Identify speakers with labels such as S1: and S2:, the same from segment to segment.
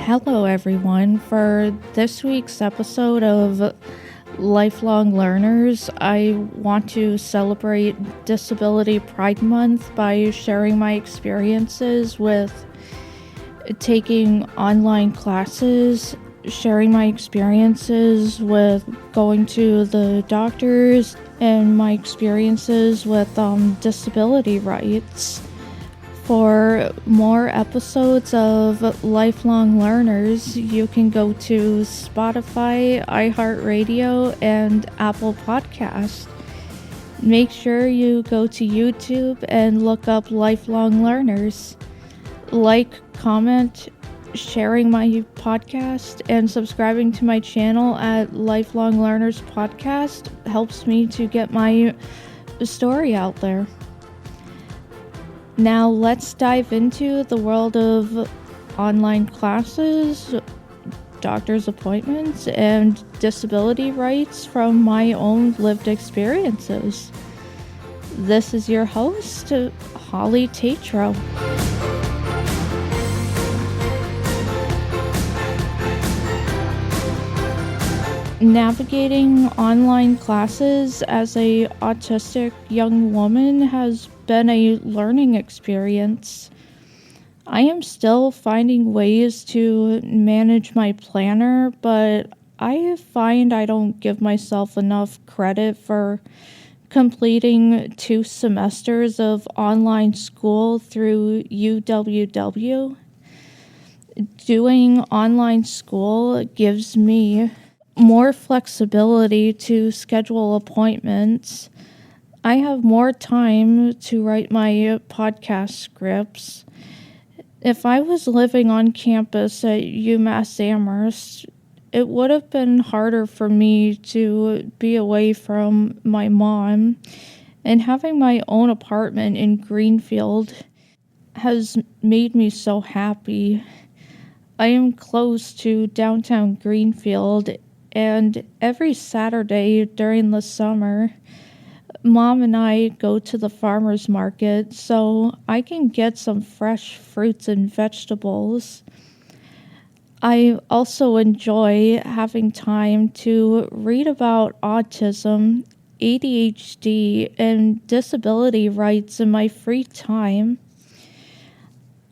S1: Hello, everyone. For this week's episode of Lifelong Learners, I want to celebrate Disability Pride Month by sharing my experiences with taking online classes, sharing my experiences with going to the doctors, and my experiences with disability rights. For more episodes of Lifelong Learners, you can go to Spotify, iHeartRadio, and Apple Podcast. Make sure you go to YouTube and look up Lifelong Learners. Like, comment, sharing my podcast, and subscribing to my channel at Lifelong Learners Podcast helps me to get my story out there. Now let's dive into the world of online classes, doctor's appointments, and disability rights from my own lived experiences. This is your host, Holly Tetreault. Navigating online classes as a autistic young woman has been a learning experience. I am still finding ways to manage my planner, but I find I don't give myself enough credit for completing 2 semesters of online school through UWW. Doing online school gives me more flexibility to schedule appointments. I have more time to write my podcast scripts. If I was living on campus at UMass Amherst, it would have been harder for me to be away from my mom, and having my own apartment in Greenfield has made me so happy. I am close to downtown Greenfield, and every Saturday during the summer, Mom and I go to the farmer's market so I can get some fresh fruits and vegetables. I also enjoy having time to read about autism, ADHD, and disability rights in my free time.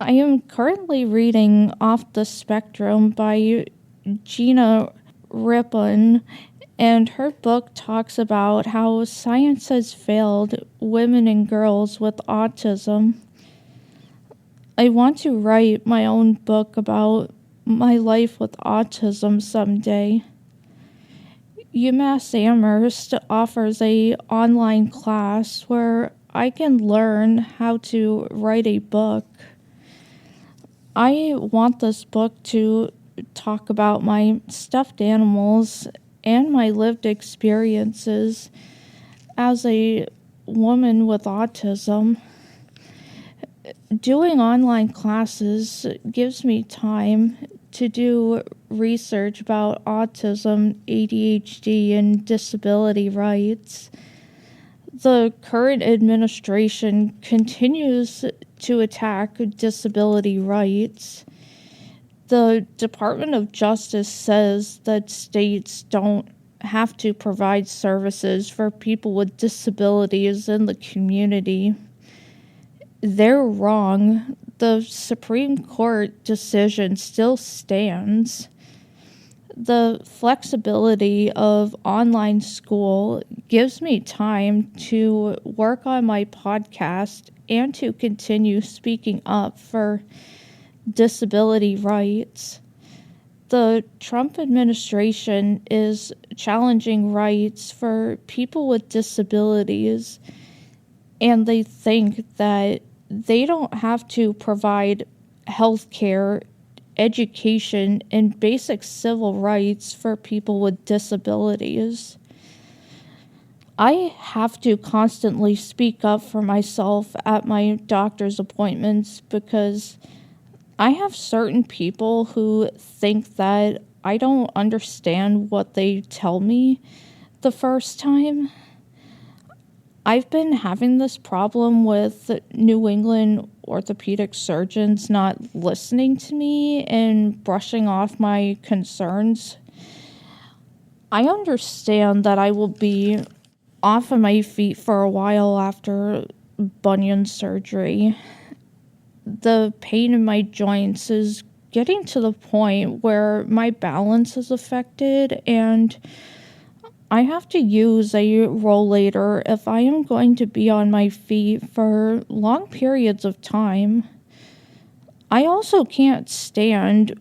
S1: I am currently reading Off the Spectrum by Gina Rippon, and her book talks about how science has failed women and girls with autism. I want to write my own book about my life with autism someday. UMass Amherst offers an online class where I can learn how to write a book. I want this book to talk about my stuffed animals and my lived experiences as a woman with autism. Doing online classes gives me time to do research about autism, ADHD, and disability rights. The current administration continues to attack disability rights. The Department of Justice says that states don't have to provide services for people with disabilities in the community. They're wrong. The Supreme Court decision still stands. The flexibility of online school gives me time to work on my podcast and to continue speaking up for disability rights. The Trump administration is challenging rights for people with disabilities, and they think that they don't have to provide health care, education, and basic civil rights for people with disabilities. I have to constantly speak up for myself at my doctor's appointments because I have certain people who think that I don't understand what they tell me the first time. I've been having this problem with New England orthopedic surgeons not listening to me and brushing off my concerns. I understand that I will be off of my feet for a while after bunion surgery. The pain in my joints is getting to the point where my balance is affected, and I have to use a rollator if I am going to be on my feet for long periods of time. I also can't stand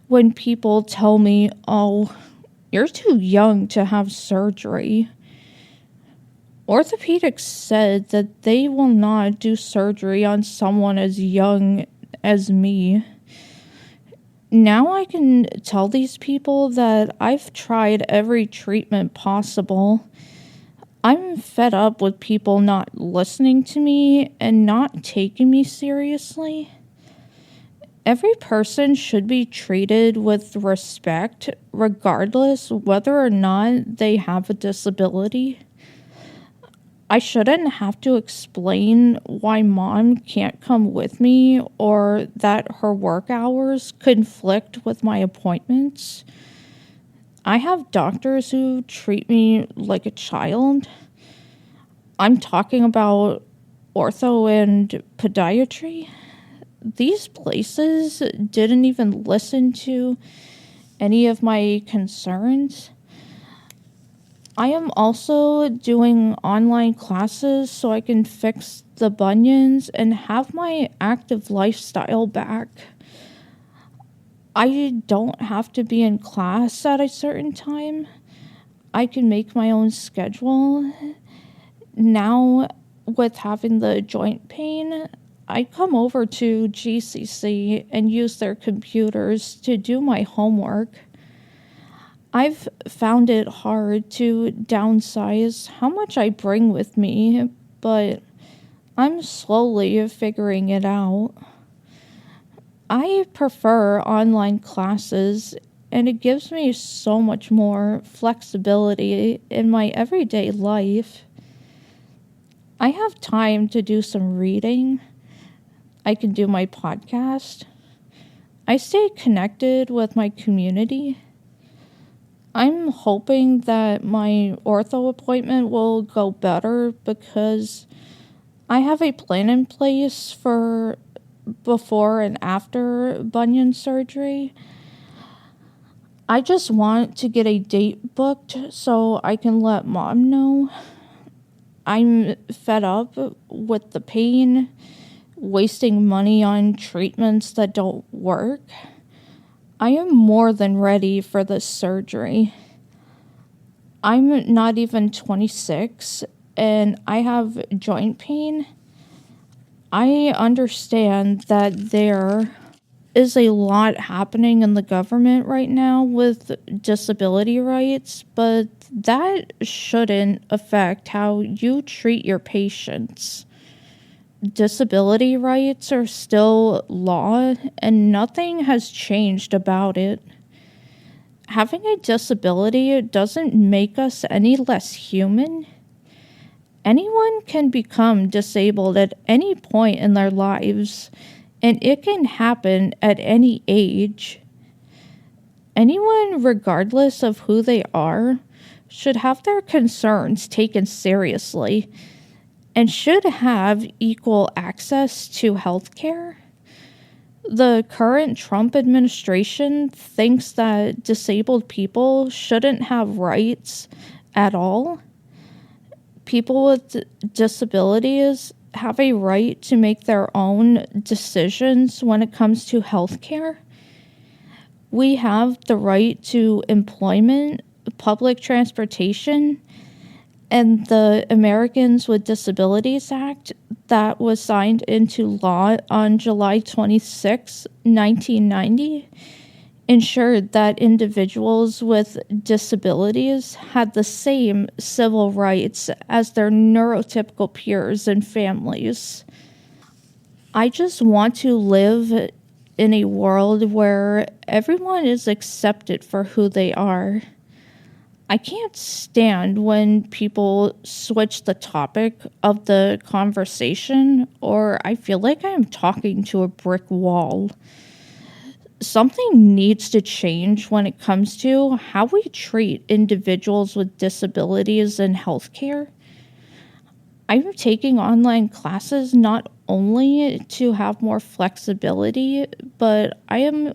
S1: when people tell me, "Oh, you're too young to have surgery." Orthopedics said that they will not do surgery on someone as young as me. Now I can tell these people that I've tried every treatment possible. I'm fed up with people not listening to me and not taking me seriously. Every person should be treated with respect, regardless whether or not they have a disability. I shouldn't have to explain why mom can't come with me or that her work hours conflict with my appointments. I have doctors who treat me like a child. I'm talking about ortho and podiatry. These places didn't even listen to any of my concerns. I am also doing online classes so I can fix the bunions and have my active lifestyle back. I don't have to be in class at a certain time. I can make my own schedule. Now, with having the joint pain, I come over to GCC and use their computers to do my homework. I've found it hard to downsize how much I bring with me, but I'm slowly figuring it out. I prefer online classes, and it gives me so much more flexibility in my everyday life. I have time to do some reading. I can do my podcast. I stay connected with my community. I'm hoping that my ortho appointment will go better because I have a plan in place for before and after bunion surgery. I just want to get a date booked so I can let mom know. I'm fed up with the pain, wasting money on treatments that don't work. I am more than ready for this surgery. I'm not even 26 and I have joint pain. I understand that there is a lot happening in the government right now with disability rights, but that shouldn't affect how you treat your patients. Disability rights are still law, and nothing has changed about it. Having a disability doesn't make us any less human. Anyone can become disabled at any point in their lives, and it can happen at any age. Anyone, regardless of who they are, should have their concerns taken seriously and should have equal access to health care. The current Trump administration thinks that disabled people shouldn't have rights at all. People with disabilities have a right to make their own decisions when it comes to health care. We have the right to employment, public transportation, and the Americans with Disabilities Act that was signed into law on July 26, 1990, ensured that individuals with disabilities had the same civil rights as their neurotypical peers and families. I just want to live in a world where everyone is accepted for who they are. I can't stand when people switch the topic of the conversation, or I feel like I'm talking to a brick wall. Something needs to change when it comes to how we treat individuals with disabilities in healthcare. I'm taking online classes not only to have more flexibility, but I am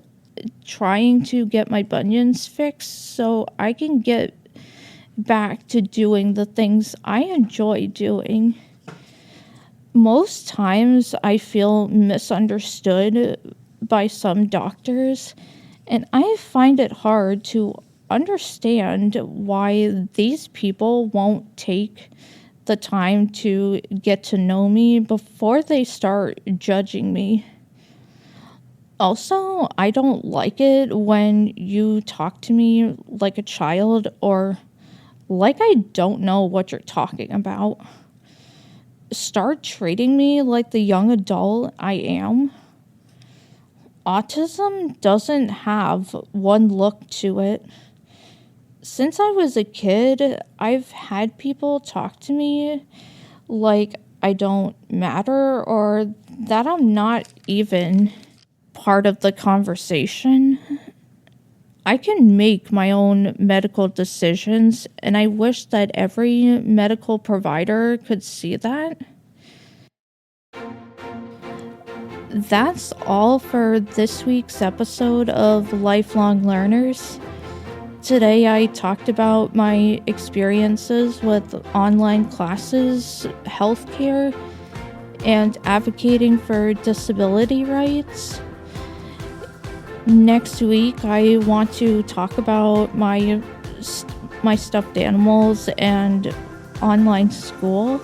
S1: trying to get my bunions fixed so I can get back to doing the things I enjoy doing. Most times I feel misunderstood by some doctors, and I find it hard to understand why these people won't take the time to get to know me before they start judging me. Also, I don't like it when you talk to me like a child or like I don't know what you're talking about. Start treating me like the young adult I am. Autism doesn't have one look to it. Since I was a kid, I've had people talk to me like I don't matter or that I'm not even part of the conversation. I can make my own medical decisions, and I wish that every medical provider could see that. That's all for this week's episode of Lifelong Learners. Today I talked about my experiences with online classes, healthcare, and advocating for disability rights. Next week, I want to talk about my stuffed animals and online school.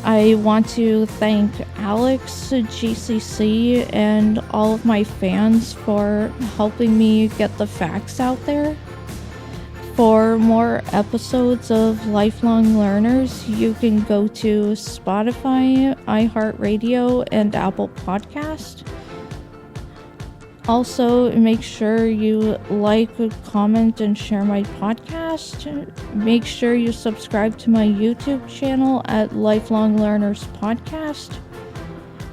S1: I want to thank Alex, GCC, and all of my fans for helping me get the facts out there. For more episodes of Lifelong Learners, you can go to Spotify, iHeartRadio, and Apple Podcast. Also, make sure you like, comment, and share my podcast. Make sure you subscribe to my YouTube channel at Lifelong Learners Podcast.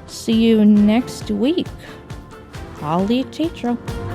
S1: See you next week. Holly Tetreault.